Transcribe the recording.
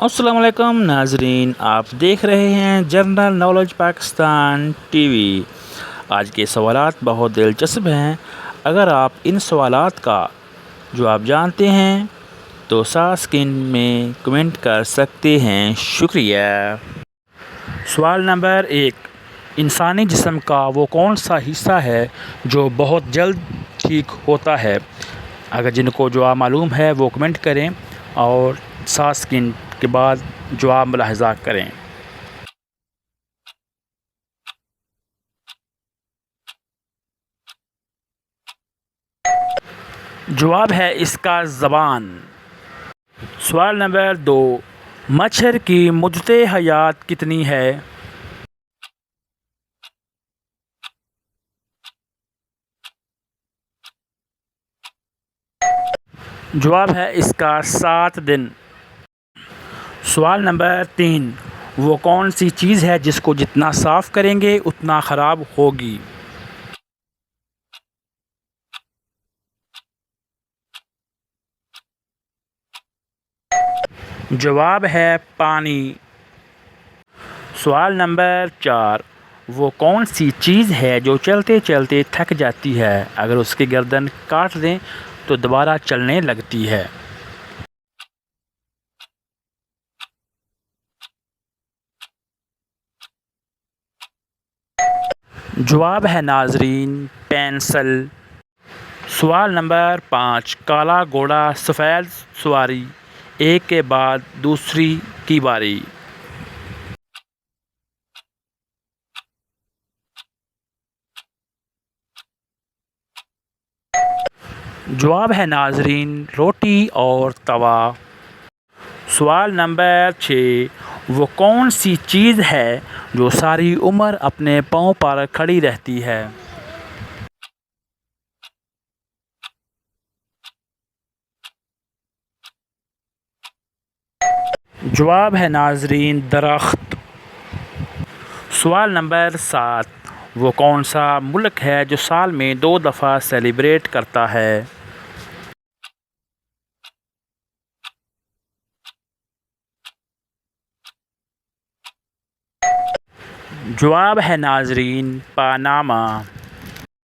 السلام علیکم ناظرین، آپ دیکھ رہے ہیں general knowledge Pakistan T V. آج کے سوالات بہت دلچسپ ہیں۔ اگر آپ ان سوالات کا جواب جانتے ہیں تو سکرین میں کمنٹ کر سکتے ہیں۔ شکریہ۔ سوال نمبر 1، انسانی جسم کا وہ کون سا حصہ ہے جو بہت جلد ٹھیک ہوتا ہے؟ اگر جن کو جواب معلوم ہے وہ کمنٹ کریں اور 7 سیکنڈ کے بعد جواب ملاحظہ کریں۔ جواب ہے اس کا زبان۔ سوال نمبر 2، مچھر کی مدت حیات کتنی ہے؟ جواب ہے اس کا 7 دن۔ سوال نمبر 3، وہ کون سی چیز ہے جس کو جتنا صاف کریں گے اتنا خراب ہوگی؟ جواب ہے پانی۔ سوال نمبر 4، وہ کون سی چیز ہے جو چلتے چلتے تھک جاتی ہے، اگر اس کی گردن کاٹ دیں تو دوبارہ چلنے لگتی ہے؟ جواب ہے ناظرین پینسل۔ سوال نمبر 5، کالا گھوڑا سفید سواری، ایک کے بعد دوسری کی باری۔ جواب ہے ناظرین روٹی اور توا۔ سوال نمبر 6، وہ کون سی چیز ہے جو ساری عمر اپنے پاؤں پر کھڑی رہتی ہے؟ جواب ہے ناظرین درخت۔ سوال نمبر 7، وہ کون سا ملک ہے جو سال میں 2 دفعہ سیلیبریٹ کرتا ہے؟ جواب ہے ناظرین پاناما۔